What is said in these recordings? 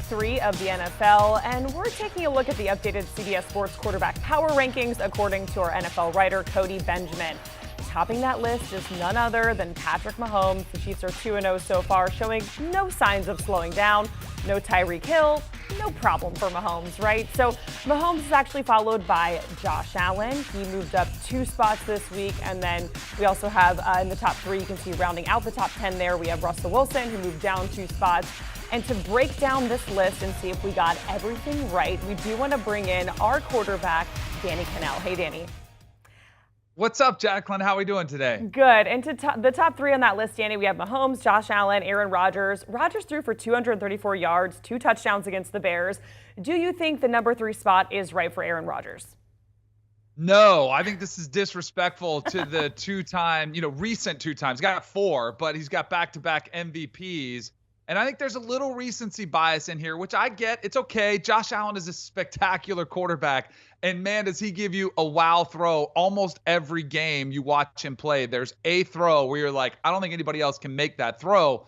3 of the NFL, and we're taking a look at the updated CBS Sports quarterback power rankings according to our NFL writer, Cody Benjamin. Topping that list is none other than Patrick Mahomes. The Chiefs are 2-0 so far, showing no signs of slowing down. No Tyreek Hill, no problem for Mahomes, right? So Mahomes is actually followed by Josh Allen. He moved up 2 spots this week. And then we also have in the top 3, you can see rounding out the top 10 there, we have Russell Wilson, who moved down 2 spots. And to break down this list and see if we got everything right, we do want to bring in our quarterback, Danny Kanell. Hey, Danny. What's up, Jacqueline? How are we doing today? Good. And to the top 3 on that list, Danny, we have Mahomes, Josh Allen, Aaron Rodgers. Rodgers threw for 234 yards, 2 touchdowns against the Bears. Do you think the number 3 spot is right for Aaron Rodgers? No, I think this is disrespectful to the recent 2 times. He's got 4, but he's got back-to-back MVPs. And I think there's a little recency bias in here, which I get. It's okay. Josh Allen is a spectacular quarterback. And, man, does he give you a wow throw almost every game you watch him play. There's a throw where you're like, I don't think anybody else can make that throw.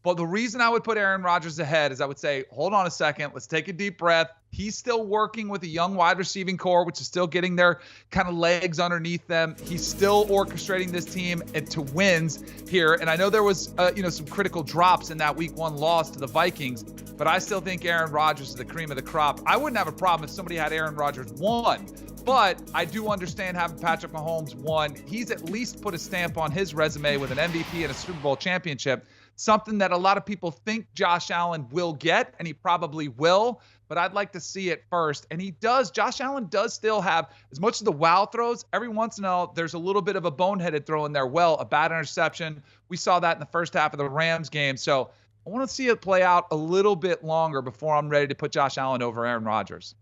But the reason I would put Aaron Rodgers ahead is I would say, hold on a second. Let's take a deep breath. He's still working with a young wide receiving core, which is still getting their kind of legs underneath them. He's still orchestrating this team into wins here. And I know there was, some critical drops in that week 1 loss to the Vikings, but I still think Aaron Rodgers is the cream of the crop. I wouldn't have a problem if somebody had Aaron Rodgers 1, but I do understand having Patrick Mahomes 1. He's at least put a stamp on his resume with an MVP and a Super Bowl championship, something that a lot of people think Josh Allen will get, and he probably will. But I'd like to see it first. And he does. Josh Allen does still have, as much of the wow throws, every once in a while, there's a little bit of a boneheaded throw in there. Well, a bad interception. We saw that in the first half of the Rams game. So I want to see it play out a little bit longer before I'm ready to put Josh Allen over Aaron Rodgers.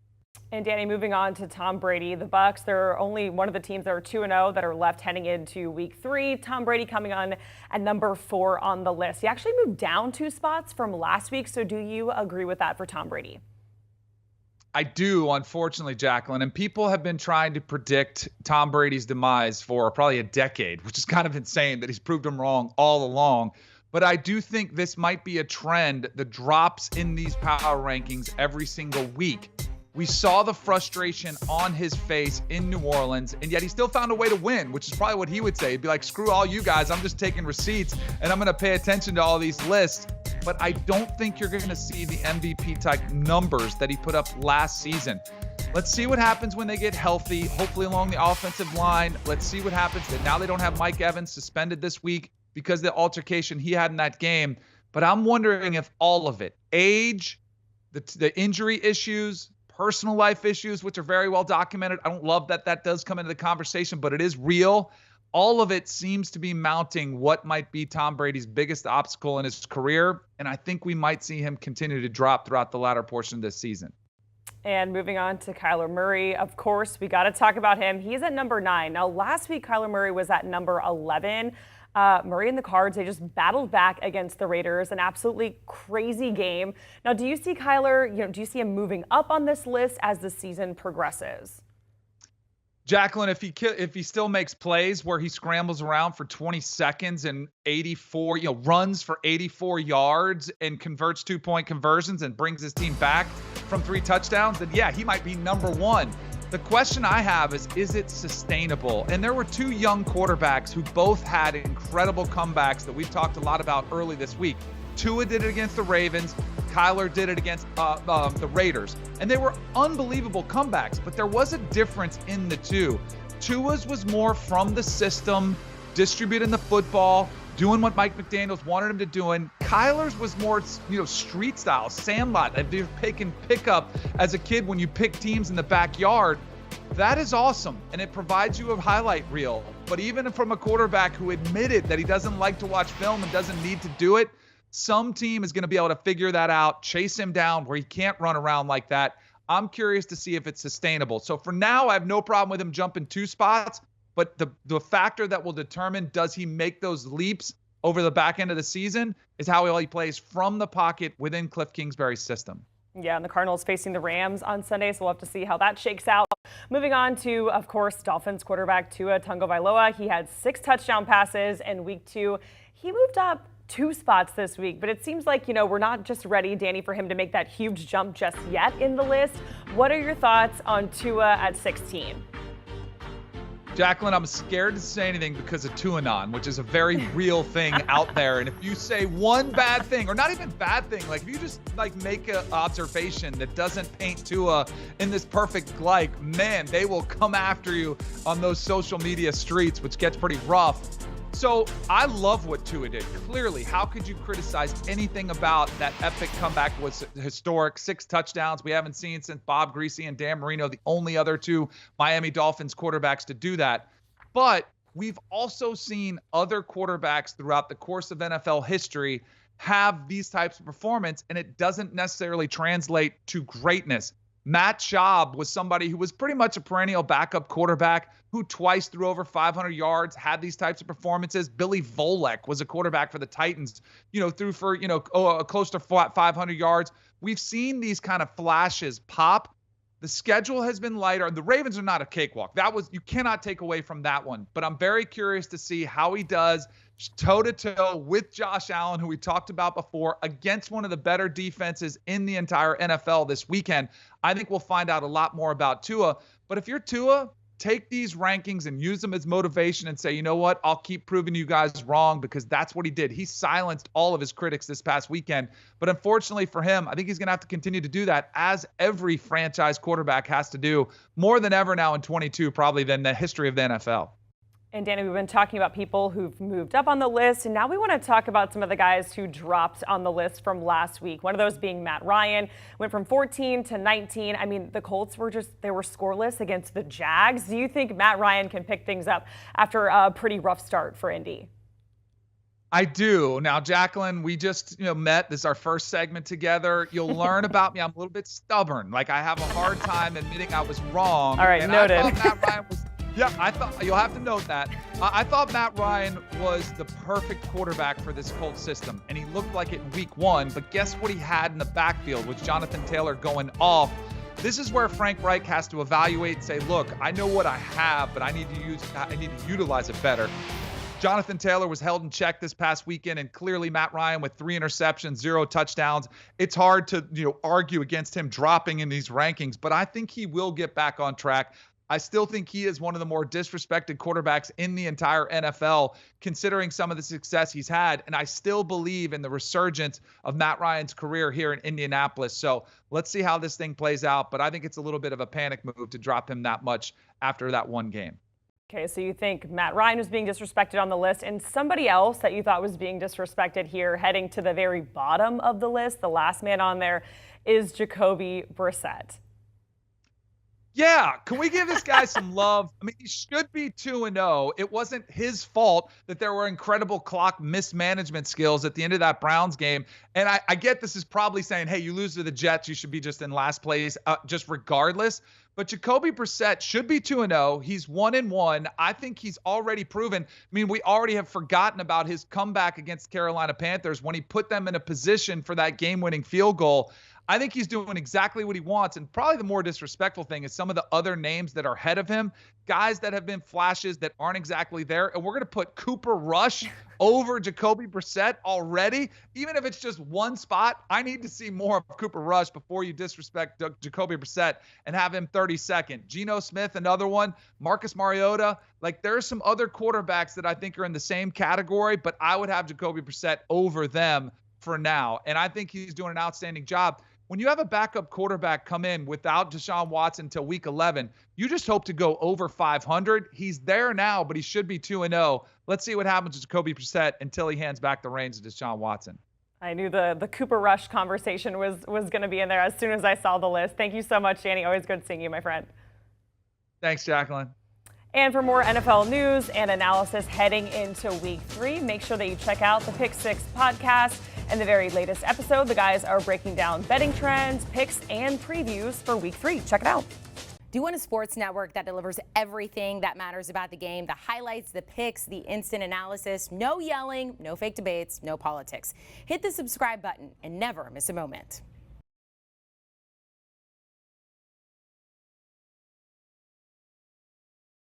And Danny, moving on to Tom Brady, the Bucs, they're only one of the teams that are 2-0 that are left heading into week 3. Tom Brady coming on at number 4 on the list. He actually moved down 2 spots from last week. So do you agree with that for Tom Brady? I do, unfortunately, Jacqueline. And people have been trying to predict Tom Brady's demise for probably a decade, which is kind of insane that he's proved them wrong all along. But I do think this might be a trend, the drops in these power rankings every single week. We saw the frustration on his face in New Orleans, and yet he still found a way to win, which is probably what he would say. He'd be like, screw all you guys. I'm just taking receipts, and I'm going to pay attention to all these lists. But I don't think you're going to see the MVP-type numbers that he put up last season. Let's see what happens when they get healthy, hopefully along the offensive line. Let's see what happens. Now they don't have Mike Evans suspended this week because of the altercation he had in that game. But I'm wondering if all of it, age, the injury issues, personal life issues, which are very well documented. I don't love that does come into the conversation, but it is real. All of it seems to be mounting what might be Tom Brady's biggest obstacle in his career. And I think we might see him continue to drop throughout the latter portion of this season. And moving on to Kyler Murray, of course, we got to talk about him. He's at number 9. Now, last week, Kyler Murray was at number 11. Murray and the Cards, they just battled back against the Raiders, an absolutely crazy game. Now, do you see Kyler, do you see him moving up on this list as the season progresses? Jacqueline, if he still makes plays where he scrambles around for 20 seconds and 84, runs for 84 yards and converts 2-point conversions and brings his team back from 3 touchdowns, then yeah, he might be number 1. The question I have is it sustainable? And there were 2 young quarterbacks who both had incredible comebacks that we've talked a lot about early this week. Tua did it against the Ravens. Kyler did it against the Raiders. And they were unbelievable comebacks, but there was a difference in the 2. Tua's was more from the system, distributing the football, doing what Mike McDaniels wanted him to do. And Kyler's was more, street style, sandlot. If you're picking pickup as a kid when you pick teams in the backyard, that is awesome. And it provides you a highlight reel. But even from a quarterback who admitted that he doesn't like to watch film and doesn't need to do it, some team is going to be able to figure that out, chase him down where he can't run around like that. I'm curious to see if it's sustainable. So for now, I have no problem with him jumping 2 spots. But the factor that will determine does he make those leaps over the back end of the season is how he plays from the pocket within Cliff Kingsbury's system. Yeah, and the Cardinals facing the Rams on Sunday, so we'll have to see how that shakes out. Moving on to, of course, Dolphins quarterback Tua Tagovailoa. He had 6 touchdown passes in week 2. He moved up 2 spots this week, but it seems like, we're not just ready, Danny, for him to make that huge jump just yet in the list. What are your thoughts on Tua at 16? Jacqueline, I'm scared to say anything because of Tuanon, which is a very real thing out there. And if you say one bad thing, or not even bad thing, like if you just make an observation that doesn't paint Tua in this perfect light, man, they will come after you on those social media streets, which gets pretty rough. So I love what Tua did. Clearly, how could you criticize anything about that epic comeback? Was historic, 6 touchdowns we haven't seen since Bob Greasy and Dan Marino, the only other 2 Miami Dolphins quarterbacks to do that. But we've also seen other quarterbacks throughout the course of NFL history have these types of performance, and it doesn't necessarily translate to greatness. Matt Schaub was somebody who was pretty much a perennial backup quarterback who twice threw over 500 yards, had these types of performances. Billy Volek was a quarterback for the Titans, threw for, close to 500 yards. We've seen these kind of flashes pop. The schedule has been lighter. The Ravens are not a cakewalk. You cannot take away from that one. But I'm very curious to see how he does toe-to-toe with Josh Allen, who we talked about before, against one of the better defenses in the entire NFL this weekend. I think we'll find out a lot more about Tua. But if you're Tua, take these rankings and use them as motivation and say, you know what, I'll keep proving you guys wrong, because that's what he did. He silenced all of his critics this past weekend. But unfortunately for him, I think he's going to have to continue to do that, as every franchise quarterback has to do, more than ever now in 22, probably than the history of the NFL. And Danny, we've been talking about people who've moved up on the list, and now we want to talk about some of the guys who dropped on the list from last week. One of those being Matt Ryan, went from 14 to 19. I mean, the Colts were scoreless against the Jags. Do you think Matt Ryan can pick things up after a pretty rough start for Indy? I do. Now, Jacqueline, we just met. This is our first segment together. You'll learn about me. I'm a little bit stubborn. Like, I have a hard time admitting I was wrong. All right, and noted. I thought Matt Ryan was. Yeah, I thought you'll have to note that. I thought Matt Ryan was the perfect quarterback for this Colts system, and he looked like it in week 1. But guess what he had in the backfield with Jonathan Taylor going off? This is where Frank Reich has to evaluate and say, look, I know what I have, but I need to utilize it better. Jonathan Taylor was held in check this past weekend, and clearly Matt Ryan with 3 interceptions, 0 touchdowns. It's hard to argue against him dropping in these rankings, but I think he will get back on track. I still think he is one of the more disrespected quarterbacks in the entire NFL, considering some of the success he's had. And I still believe in the resurgence of Matt Ryan's career here in Indianapolis. So let's see how this thing plays out. But I think it's a little bit of a panic move to drop him that much after that one game. Okay, so you think Matt Ryan was being disrespected on the list, and somebody else that you thought was being disrespected here, heading to the very bottom of the list, the last man on there, is Jacoby Brissette. Yeah, can we give this guy some love? I mean, he should be 2-0. It wasn't his fault that there were incredible clock mismanagement skills at the end of that Browns game. And I get this is probably saying, hey, you lose to the Jets, you should be just in last place, just regardless. But Jacoby Brissette should be 2-0. He's 1-1. I think he's already proven. I mean, we already have forgotten about his comeback against Carolina Panthers when he put them in a position for that game-winning field goal. I think he's doing exactly what he wants. And probably the more disrespectful thing is some of the other names that are ahead of him, guys that have been flashes that aren't exactly there. And we're going to put Cooper Rush over Jacoby Brissette already. Even if it's just one spot, I need to see more of Cooper Rush before you disrespect Jacoby Brissette and have him 32nd. Geno Smith, another one. Marcus Mariota. Like, there are some other quarterbacks that I think are in the same category, but I would have Jacoby Brissette over them for now. And I think he's doing an outstanding job. When you have a backup quarterback come in without Deshaun Watson until week 11, you just hope to go over 500. He's there now, but he should be 2-0. Let's see what happens to Jacoby Brissette until he hands back the reins to Deshaun Watson. I knew the Cooper Rush conversation was going to be in there as soon as I saw the list. Thank you so much, Danny. Always good seeing you, my friend. Thanks, Jacqueline. And for more NFL news and analysis heading into week 3, make sure that you check out the Pick 6 podcast. And the very latest episode, the guys are breaking down betting trends, picks, and previews for week 3. Check it out. Do you want a sports network that delivers everything that matters about the game? The highlights, the picks, the instant analysis, no yelling, no fake debates, no politics. Hit the subscribe button and never miss a moment.